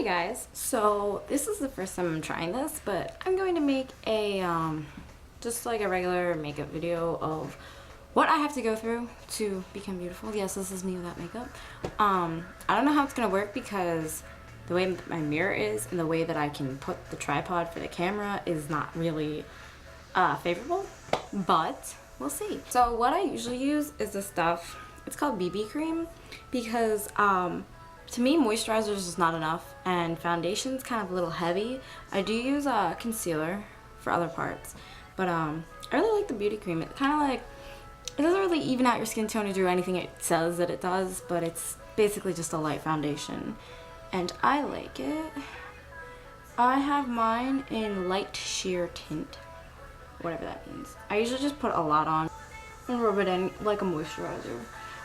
Hey guys, so this is the first time I'm trying this, but I'm going to make a just like a regular makeup video of what I have to go through to become beautiful. Yes, this is me without makeup. I don't know how it's gonna work because the way my mirror is and the way that I can put the tripod for the camera is not really favorable, but we'll see. So what I usually use is this stuff. It's called BB cream because to me, moisturizer is just not enough, and foundation's kind of a little heavy. I do use a concealer for other parts, but I really like the beauty cream. It kind of like, it doesn't really even out your skin tone or do anything it says that it does, but it's basically just a light foundation, and I like it. I have mine in light sheer tint, whatever that means. I usually just put a lot on and rub it in like a moisturizer.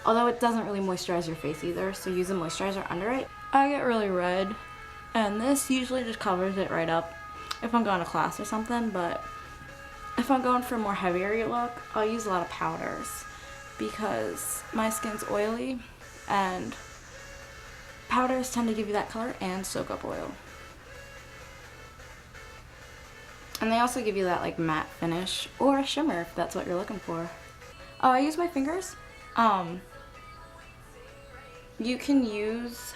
Although it doesn't really moisturize your face either, so use a moisturizer under it. I get really red, and this usually just covers it right up if I'm going to class or something, but if I'm going for a more heavier look, I'll use a lot of powders because my skin's oily, and powders tend to give you that color and soak up oil. And they also give you that like matte finish or a shimmer if that's what you're looking for. Oh, I use my fingers. You can use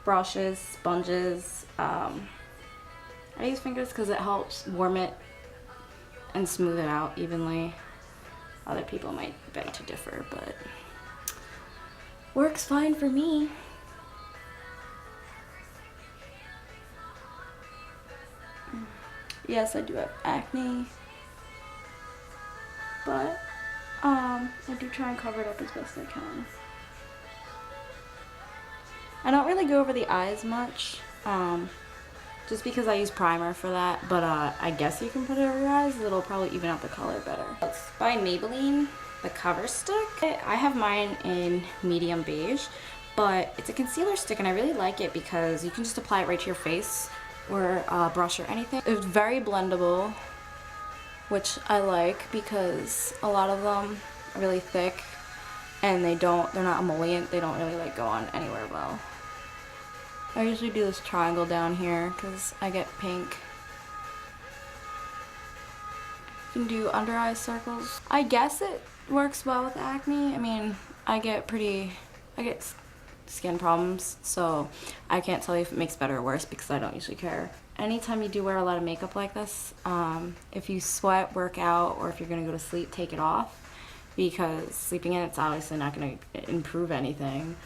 brushes, sponges. I use fingers because it helps warm it and smooth it out evenly. Other people might beg to differ, but works fine for me. Yes, I do have acne, but I do try and cover it up as best I can. I don't really go over the eyes much, just because I use primer for that, but I guess you can put it over your eyes. It'll probably even out the color better. It's by Maybelline, the Cover Stick. I have mine in medium beige, but it's a concealer stick, and I really like it because you can just apply it right to your face or brush or anything. It's very blendable, which I like because a lot of them are really thick and they're not emollient. They don't really like go on anywhere well. I usually do this triangle down here because I get pink. You can do under eye circles. I guess it works well with acne. I mean, I get skin problems, so I can't tell you if it makes better or worse because I don't usually care. Anytime you do wear a lot of makeup like this, if you sweat, work out, or if you're gonna go to sleep, take it off because sleeping in it's obviously not gonna improve anything.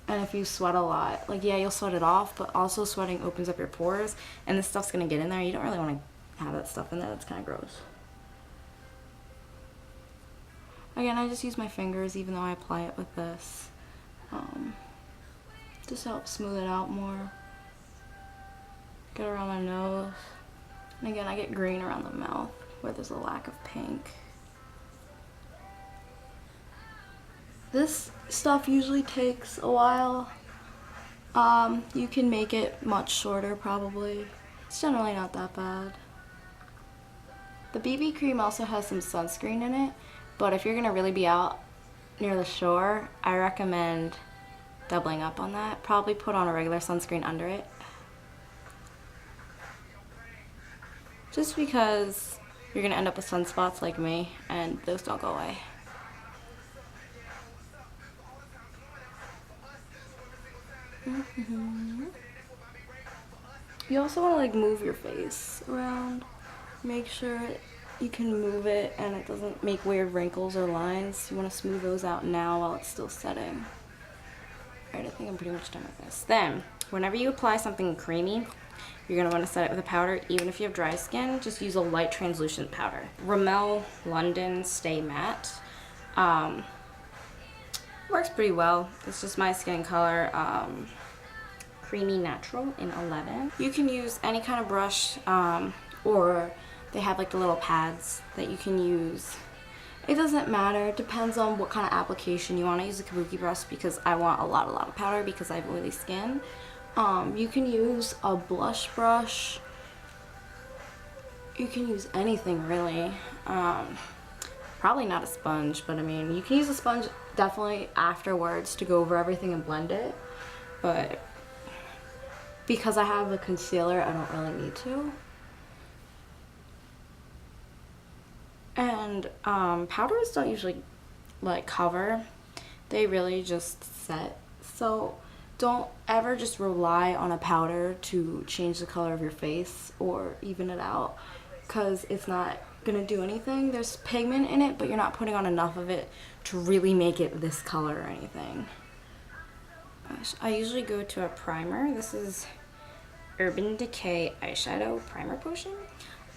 And if you sweat a lot, like, yeah, you'll sweat it off, but also sweating opens up your pores and this stuff's gonna get in there. You don't really want to have that stuff in there. That's kind of gross. Again, I just use my fingers even though I apply it with this. Just help smooth it out more. Get around my nose. And again, I get green around the mouth where there's a lack of pink. This stuff usually takes a while. You can make it much shorter probably. It's generally not that bad. The BB cream also has some sunscreen in it, but if you're gonna really be out near the shore, I recommend doubling up on that. Probably put on a regular sunscreen under it. Just because you're gonna end up with sunspots like me, and those don't go away. You also want to like move your face around. Make sure you can move it and it doesn't make weird wrinkles or lines. You want to smooth those out now while it's still setting. Alright, I think I'm pretty much done with this. Then, whenever you apply something creamy, you're going to want to set it with a powder. Even if you have dry skin, just use a light translucent powder. Rimmel London Stay Matte. Works pretty well. It's just my skin color. Creamy Natural in 11. You can use any kind of brush, or they have like the little pads that you can use. It doesn't matter. It depends on what kind of application you want. To use a kabuki brush because I want a lot of powder because I have oily skin. You can use a blush brush. You can use anything really. Probably not a sponge, but I mean, you can use a sponge definitely afterwards to go over everything and blend it. But because I have a concealer, I don't really need to. And powders don't usually like cover, they really just set. So don't ever just rely on a powder to change the color of your face or even it out, because it's not gonna do anything. There's pigment in it, but you're not putting on enough of it to really make it this color or anything. I usually go to a primer. This is Urban Decay eyeshadow primer potion.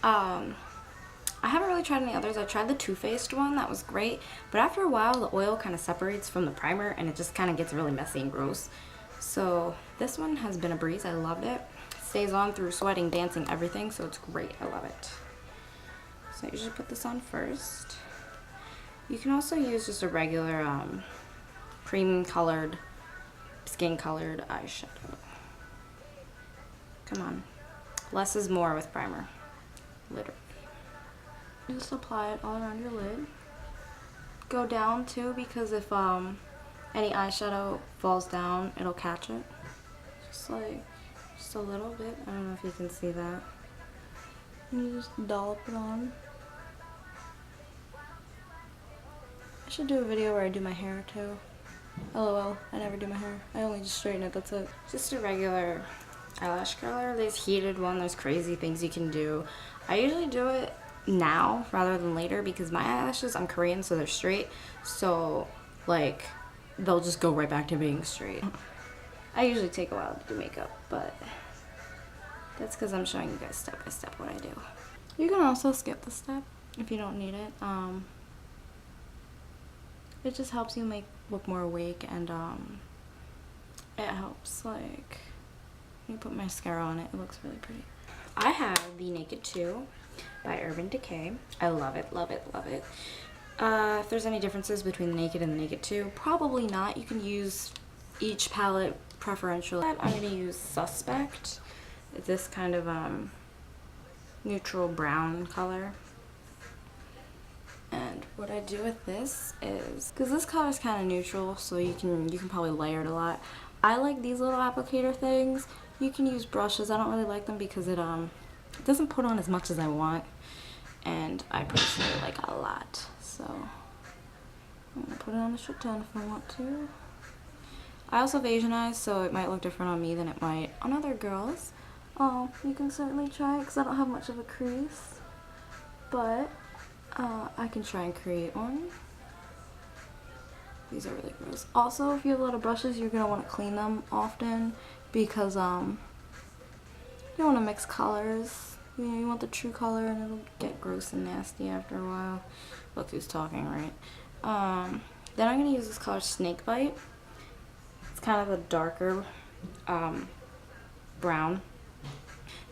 I haven't really tried any others. I tried the Too Faced one, that was great, but after a while the oil kind of separates from the primer and it just kind of gets really messy and gross. So this one has been a breeze. I loved it. Stays on through sweating, dancing, everything, so it's great. I love it. So I usually put this on first. You can also use just a regular cream colored, skin colored eyeshadow. Come on. Less is more with primer. Literally. Just apply it all around your lid. Go down too, because if any eyeshadow falls down, it'll catch it. Just a little bit. I don't know if you can see that. And you just dollop it on. I should do a video where I do my hair too. LOL, I never do my hair. I only just straighten it, that's it. Just a regular eyelash curler. There's heated one, there's crazy things you can do. I usually do it now rather than later because my eyelashes, I'm Korean, so they're straight. So, like, they'll just go right back to being straight. I usually take a while to do makeup, but that's because I'm showing you guys step by step what I do. You can also skip the step if you don't need it. It just helps you look more awake, and it helps, like, when you put mascara on it, it looks really pretty. I have the Naked 2 by Urban Decay. I love it, love it, love it. If there's any differences between the Naked and the Naked 2, probably not. You can use each palette preferentially. I'm going to use Suspect. It's this kind of neutral brown color. And what I do with this is, because this color is kind of neutral, so you can probably layer it a lot. I like these little applicator things. You can use brushes. I don't really like them because it doesn't put on as much as I want, and I personally like a lot. So I'm gonna put it on a shit ton if I want to. I also have Asian eyes, so it might look different on me than it might on other girls. You can certainly try it because I don't have much of a crease, but I can try and create one. These are really gross. Also, if you have a lot of brushes, you're gonna want to clean them often because you don't want to mix colors. You know, you want the true color, and it'll get gross and nasty after a while. Look who's talking, right? Then I'm gonna use this color Snakebite. It's kind of a darker brown.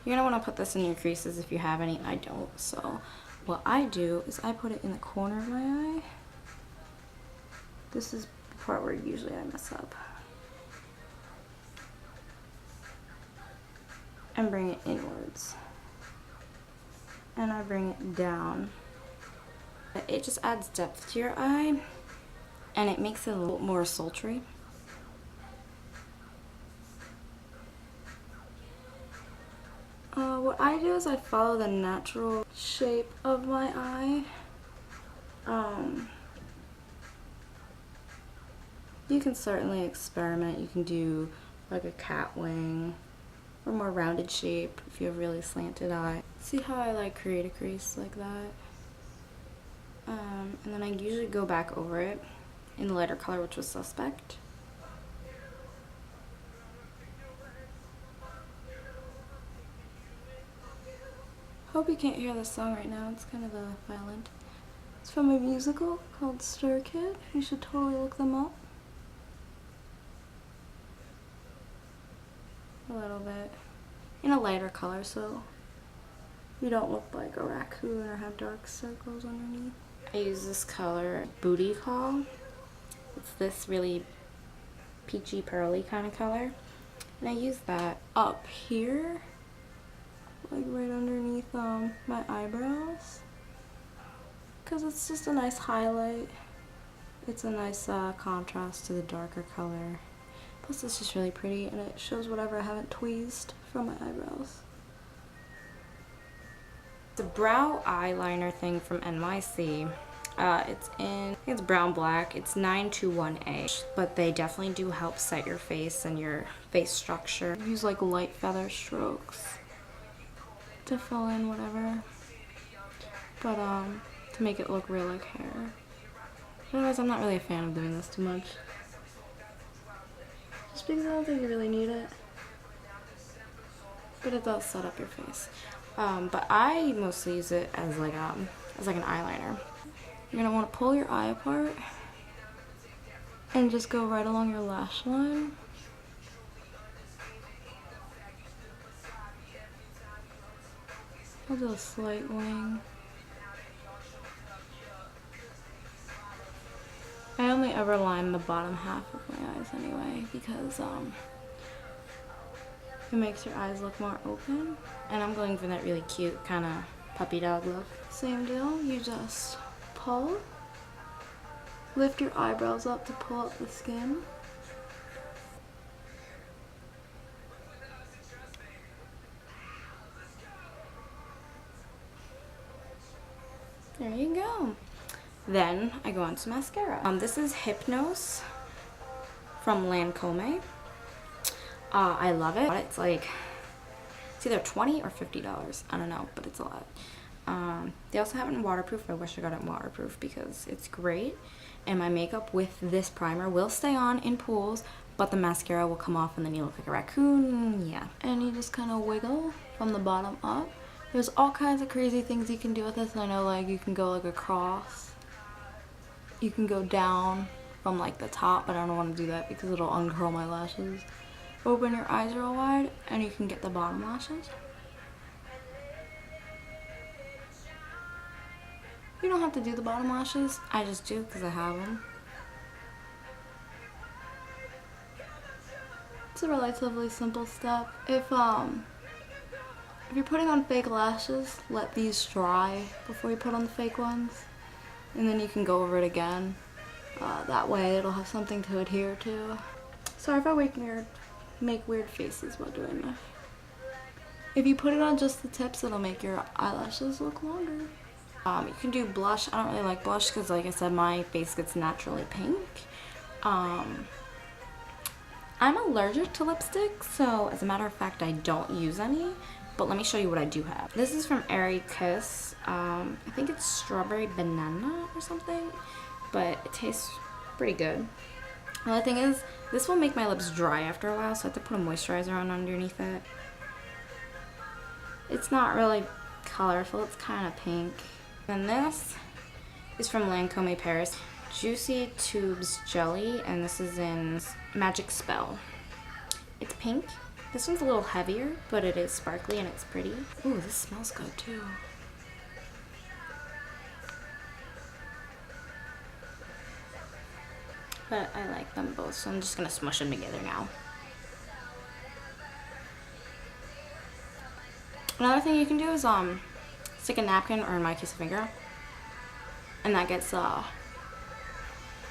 You're gonna want to put this in your creases if you have any. I don't, so what I do is I put it in the corner of my eye. This is the part where usually I mess up. And bring it inwards. And I bring it down. It just adds depth to your eye, and it makes it a little more sultry. What I do is I follow the natural shape of my eye. You can certainly experiment. You can do like a cat wing or more rounded shape if you have really slanted eye. See how I like create a crease like that? And then I usually go back over it in the lighter color, which was Suspect. Hope you can't hear this song right now, it's kind of violent. It's from a musical called Stir Kid. You should totally look them up. A little bit. In a lighter color, so you don't look like a raccoon or have dark circles underneath. I use this color, Booty Call. It's this really peachy pearly kind of color. And I use that up here, like right underneath my eyebrows, because it's just a nice highlight. It's a nice contrast to the darker color. Plus it's just really pretty and it shows whatever I haven't tweezed from my eyebrows. The brow eyeliner thing from NYC. It's in, I think it's brown black. It's 921A, but they definitely do help set your face and your face structure. Use like light feather strokes to fill in whatever, but to make it look real like hair. Otherwise, I'm not really a fan of doing this too much, just because I don't think you really need it, but it does set up your face. But I mostly use it as like an eyeliner. You're gonna want to pull your eye apart and just go right along your lash line. I'll do a slight wing. I only ever line the bottom half of my eyes anyway because it makes your eyes look more open. And I'm going for that really cute kind of puppy dog look. Same deal, you just pull, lift your eyebrows up to pull up the skin. There you go. Then I go on to mascara. This is Hypnose from Lancome. I love it. It's like, it's either $20 or $50. I don't know, but it's a lot. They also have it in waterproof. I wish I got it in waterproof because it's great. And my makeup with this primer will stay on in pools, but the mascara will come off and then you look like a raccoon. Yeah. And you just kind of wiggle from the bottom up. There's all kinds of crazy things you can do with this. I know, like, you can go like across. You can go down from like the top, but I don't want to do that because it'll uncurl my lashes. Open your eyes real wide and you can get the bottom lashes. You don't have to do the bottom lashes. I just do because I have them. It's a relatively simple step. If you're putting on fake lashes, let these dry before you put on the fake ones. And then you can go over it again. That way it'll have something to adhere to. Sorry if I make weird faces while doing this. If you put it on just the tips, it'll make your eyelashes look longer. You can do blush. I don't really like blush because, like I said, my face gets naturally pink. I'm allergic to lipstick, so as a matter of fact, I don't use any. But let me show you what I do have. This is from Airy Kiss. I think it's strawberry banana or something, but it tastes pretty good. The only thing is, this will make my lips dry after a while, so I have to put a moisturizer on underneath it. It's not really colorful, it's kind of pink. And this is from Lancome Paris. Juicy Tubes Jelly, and this is in Magic Spell. It's pink. This one's a little heavier, but it is sparkly and it's pretty. Ooh, this smells good too. But I like them both, so I'm just gonna smush them together now. Another thing you can do is stick a napkin, or in my case a finger, and that gets the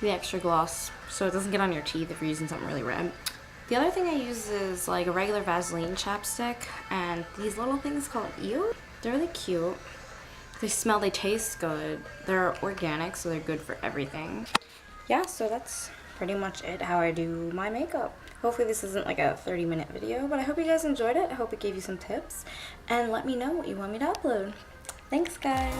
extra gloss so it doesn't get on your teeth if you're using something really red. The other thing I use is like a regular Vaseline chapstick, and these little things called EO. They're really cute. They smell, they taste good. They're organic, so they're good for everything. Yeah, so that's pretty much it, how I do my makeup. Hopefully this isn't like a 30-minute video, but I hope you guys enjoyed it. I hope it gave you some tips, and let me know what you want me to upload. Thanks, guys.